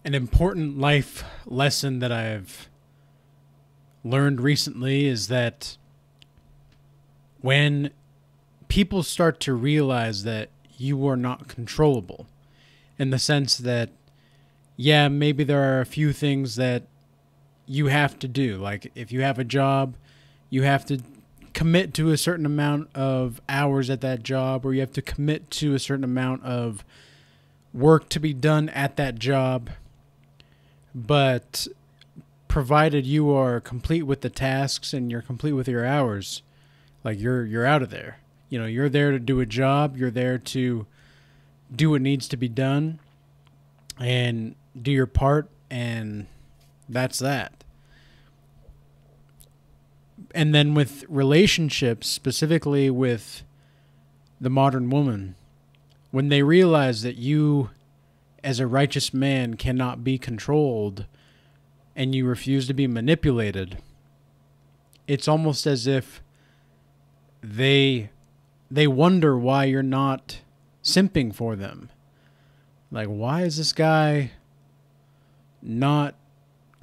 An important life lesson that I've learned recently is that when people start to realize that you are not controllable, in the sense that, yeah, maybe there are a few things that you have to do. Like if you have a job, you have to commit to a certain amount of hours at that job, or you have to commit to a certain amount of work to be done at that job. But provided you are complete with the tasks and you're complete with your hours, like you're out of there. You know, you're there to do a job, you're there to do what needs to be done and do your part, and that's that. And then with relationships, specifically with the modern woman, when they realize that you as a righteous man cannot be controlled and you refuse to be manipulated, it's almost as if they wonder why you're not simping for them. Like, why is this guy not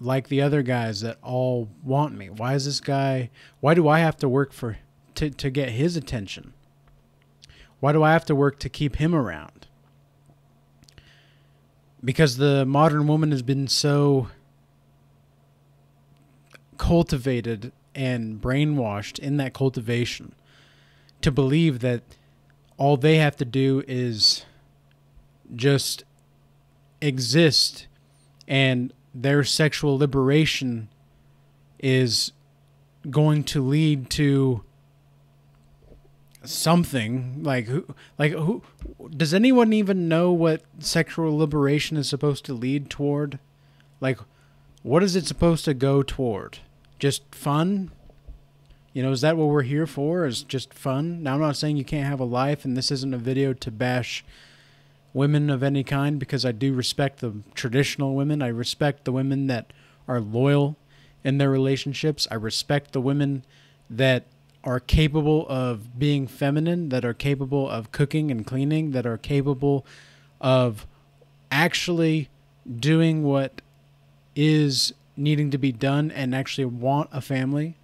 like the other guys that all want me? Why do I have to work to get his attention? Why do I have to work to keep him around? Because the modern woman has been so cultivated and brainwashed in that cultivation to believe that all they have to do is just exist, and their sexual liberation is going to lead to something. Who does anyone even know what sexual liberation is supposed to lead toward? Like, what is it supposed to go toward? Just fun? You know, is that what we're here for? Is just fun? Now, I'm not saying you can't have a life, and this isn't a video to bash women of any kind, because I do respect the traditional women. I respect the women that are loyal in their relationships. I respect the women that are capable of being feminine, that are capable of cooking and cleaning, that are capable of actually doing what is needing to be done and actually want a family.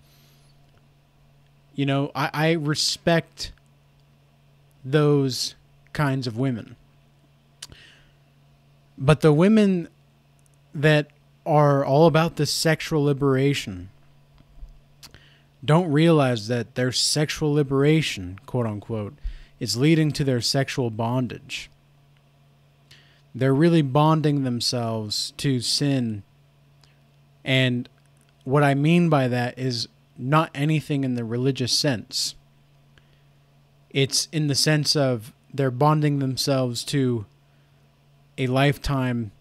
You know, I respect those kinds of women. But the women that are all about this sexual liberation don't realize that their sexual liberation, quote unquote, is leading to their sexual bondage. They're really bonding themselves to sin. And what I mean by that is not anything in the religious sense. It's in the sense of they're bonding themselves to a lifetime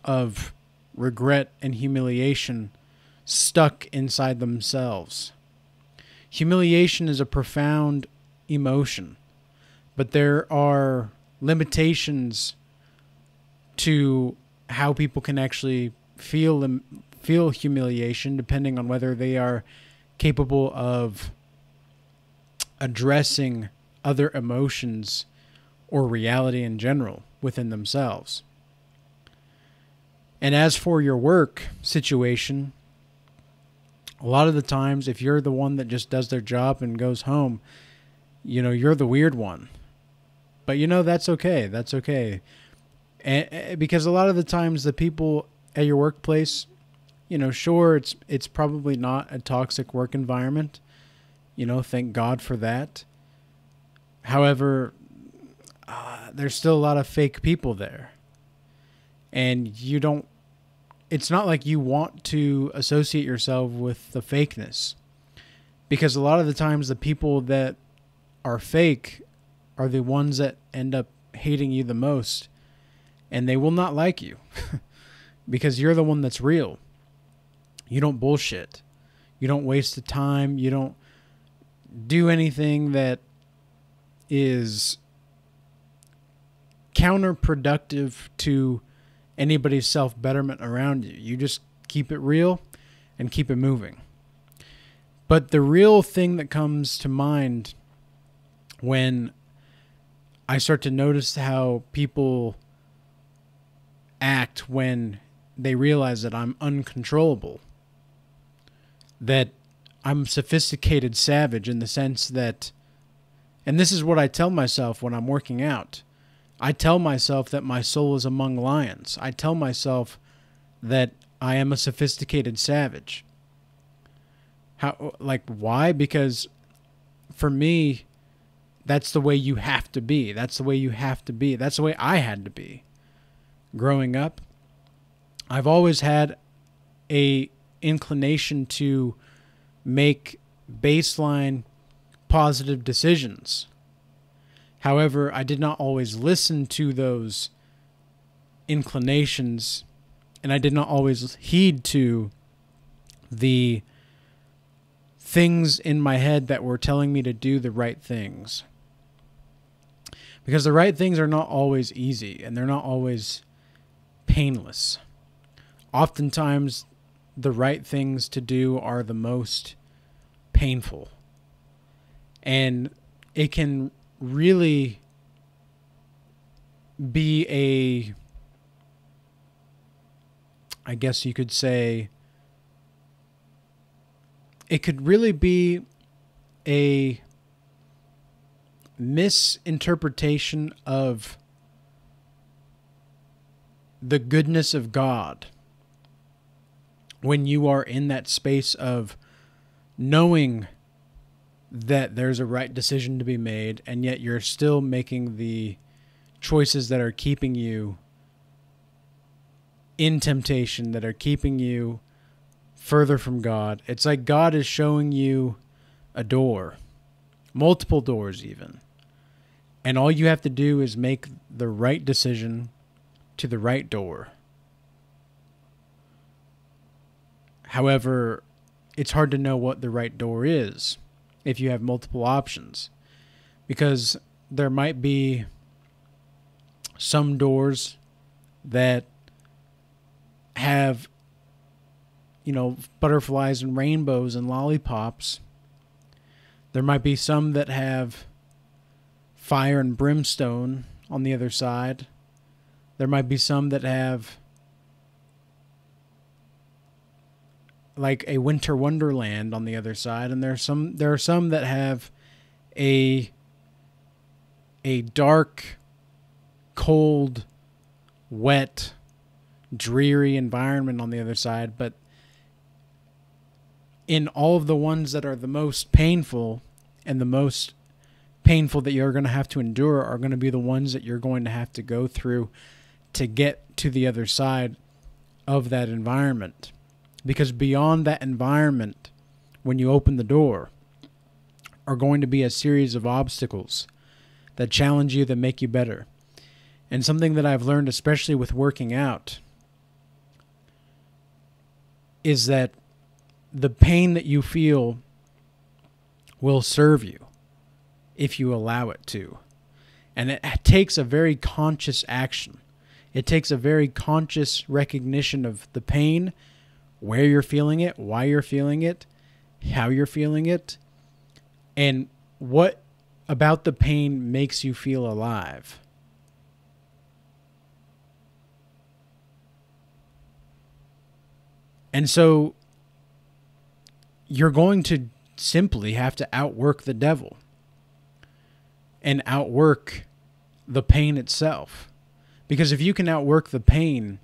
of regret and humiliation stuck inside themselves. Humiliation is a profound emotion, but there are limitations to how people can actually feel humiliation, depending on whether they are capable of addressing other emotions or reality in general within themselves. And as for your work situation, a lot of the times, if you're the one that just does their job and goes home, you know, you're the weird one. But you know, that's okay. That's okay. And because a lot of the times the people at your workplace, you know, sure, it's probably not a toxic work environment. You know, thank God for that. However, there's still a lot of fake people there. And it's not like you want to associate yourself with the fakeness. Because a lot of the times the people that are fake are the ones that end up hating you the most. And they will not like you. Because you're the one that's real. You don't bullshit. You don't waste the time. You don't do anything that is counterproductive to anybody's self-betterment around you. You just keep it real and keep it moving. But the real thing that comes to mind when I start to notice how people act when they realize that I'm uncontrollable, that I'm sophisticated savage in the sense that, and this is what I tell myself when I'm working out. I tell myself that my soul is among lions. I tell myself that I am a sophisticated savage. Why? Because for me, that's the way you have to be. That's the way you have to be. That's the way I had to be. Growing up, I've always had a inclination to make baseline positive decisions. However, I did not always listen to those inclinations, and I did not always heed to the things in my head that were telling me to do the right things. Because the right things are not always easy, and they're not always painless. Oftentimes, the right things to do are the most painful. And it can really be I guess you could say, it could really be a misinterpretation of the goodness of God when you are in that space of knowing that there's a right decision to be made, and yet you're still making the choices that are keeping you in temptation, that are keeping you further from God. It's like God is showing you a door, multiple doors even, and all you have to do is make the right decision to the right door. However, it's hard to know what the right door is if you have multiple options, because there might be some doors that have, butterflies and rainbows and lollipops. There might be some that have fire and brimstone on the other side. There might be some that have like a winter wonderland on the other side, and there are some that have a dark, cold, wet, dreary environment on the other side. But in all of the ones that are the most painful, and the most painful that you're going to have to endure, are going to be the ones that you're going to have to go through to get to the other side of that environment. Because beyond that environment, when you open the door, are going to be a series of obstacles that challenge you, that make you better. And something that I've learned, especially with working out, is that the pain that you feel will serve you if you allow it to. And it takes a very conscious action. It takes a very conscious recognition of the pain, where you're feeling it, why you're feeling it, how you're feeling it, and what about the pain makes you feel alive. And so you're going to simply have to outwork the devil and outwork the pain itself. Because if you can outwork the pain,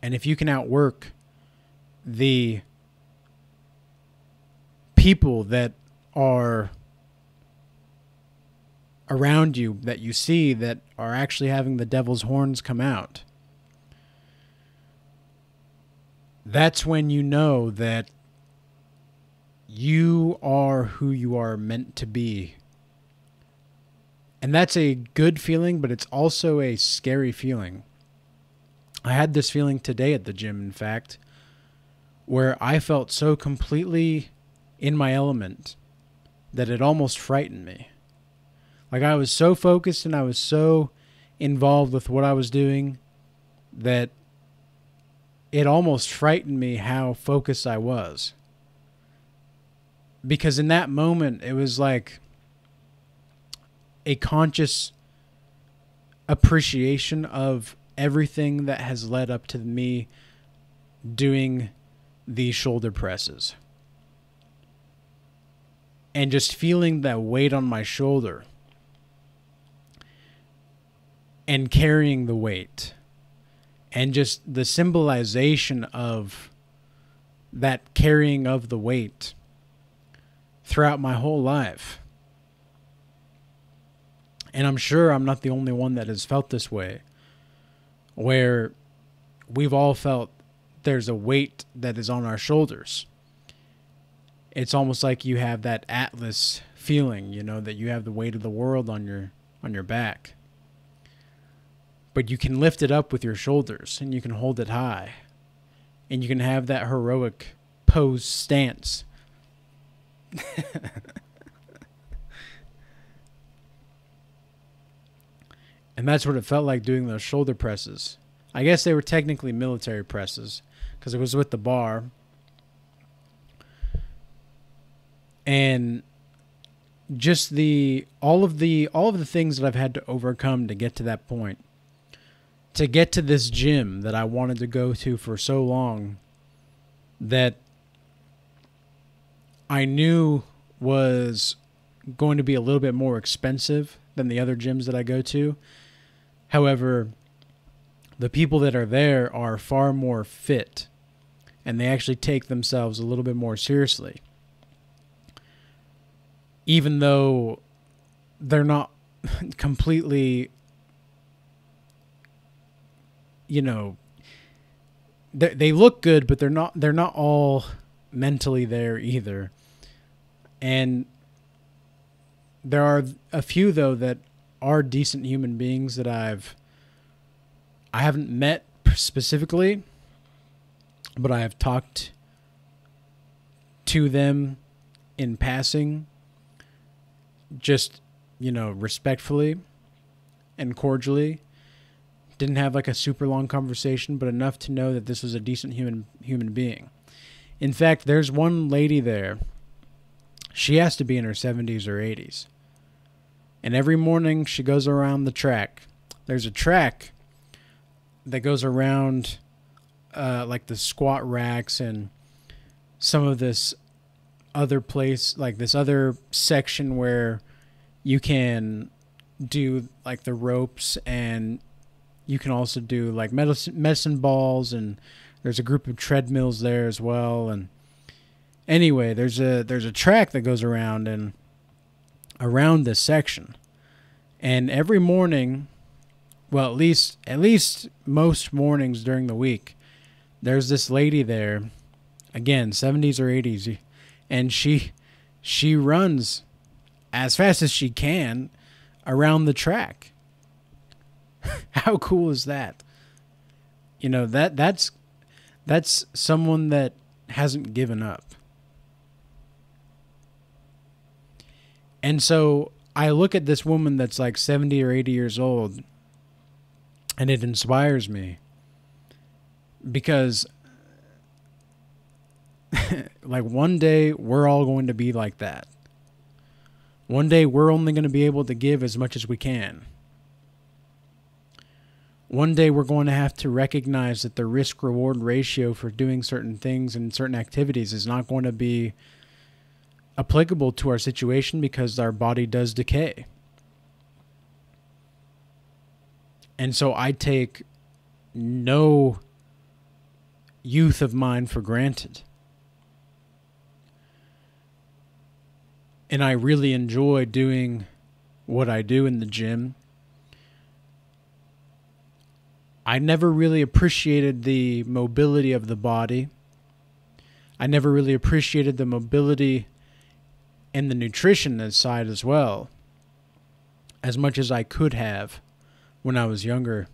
and if you can outwork the people that are around you, that you see, that are actually having the devil's horns come out, that's when you know that you are who you are meant to be. And that's a good feeling, but it's also a scary feeling. I had this feeling today at the gym, in fact, where I felt so completely in my element that it almost frightened me. Like, I was so focused and I was so involved with what I was doing that it almost frightened me how focused I was. Because in that moment, it was like a conscious appreciation of everything that has led up to me doing these shoulder presses. And just feeling that weight on my shoulder and carrying the weight. And just the symbolization of that carrying of the weight throughout my whole life. And I'm sure I'm not the only one that has felt this way, where we've all felt there's a weight that is on our shoulders. It's almost like you have that Atlas feeling, you know, that you have the weight of the world on your back. But you can lift it up with your shoulders, and you can hold it high, and you can have that heroic pose stance. And that's what it felt like doing those shoulder presses. I guess they were technically military presses because it was with the bar. And just all of the things that I've had to overcome to get to that point. To get to this gym that I wanted to go to for so long, that I knew was going to be a little bit more expensive than the other gyms that I go to. However, the people that are there are far more fit, and they actually take themselves a little bit more seriously. Even though they're not completely, you know, they look good, but they're not all mentally there either. And there are a few, though, that are decent human beings that I haven't met specifically, but I have talked to them in passing, just, you know, respectfully and cordially. Didn't have like a super long conversation, but enough to know that this was a decent human being. In fact, there's one lady there. She has to be in her 70s or 80s. And every morning she goes around the track. There's a track that goes around like the squat racks and some of this other place, like this other section where you can do like the ropes, and you can also do like medicine balls, and there's a group of treadmills there as well. And anyway, there's a track that goes around this section. And every morning, well, at least most mornings during the week, there's this lady there, again, 70s or 80s, and she runs as fast as she can around the track. How cool is that? You know, that's someone that hasn't given up. And so I look at this woman that's like 70 or 80 years old, and it inspires me because like one day we're all going to be like that. One day we're only going to be able to give as much as we can. One day we're going to have to recognize that the risk-reward ratio for doing certain things and certain activities is not going to be applicable to our situation because our body does decay. And so I take no youth of mine for granted. And I really enjoy doing what I do in the gym. I never really appreciated the mobility of the body. I never really appreciated the mobility and the nutrition side as well, as much as I could have when I was younger.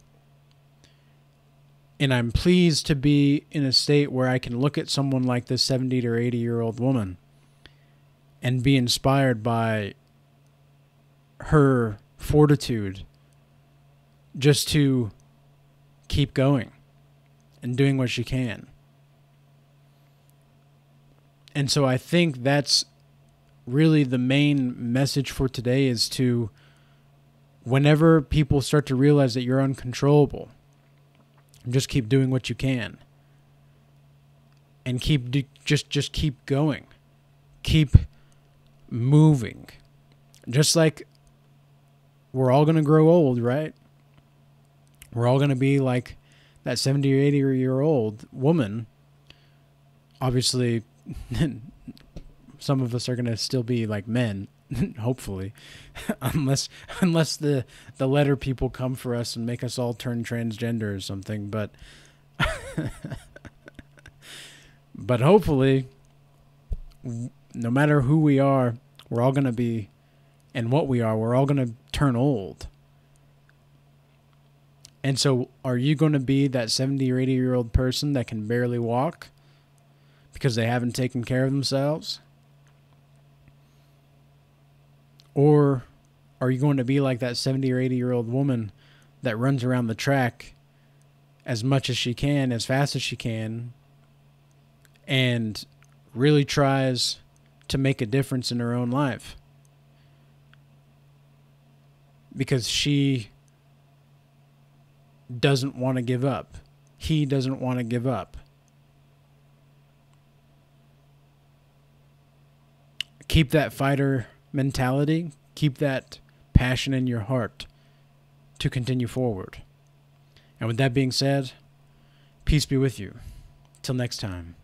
And I'm pleased to be in a state where I can look at someone like this 70 or 80-year-old woman and be inspired by her fortitude just to keep going and doing what she can. And so I think that's really the main message for today, is to, whenever people start to realize that you're uncontrollable, Just keep doing what you can. And just keep going. Keep moving. Just like we're all going to grow old, right? We're all going to be like that 70 or 80-year-old woman. Obviously, some of us are going to still be like men, hopefully, unless the letter people come for us and make us all turn transgender or something. But but hopefully, no matter who we are, we're all going to be, and what we are, we're all going to turn old. And so are you going to be that 70 or 80-year-old person that can barely walk because they haven't taken care of themselves? Or are you going to be like that 70 or 80-year-old woman that runs around the track as much as she can, as fast as she can, and really tries to make a difference in her own life? Because she doesn't want to give up. He doesn't want to give up. Keep that fighter mentality. Keep that passion in your heart to continue forward. And with that being said, peace be with you. Till next time.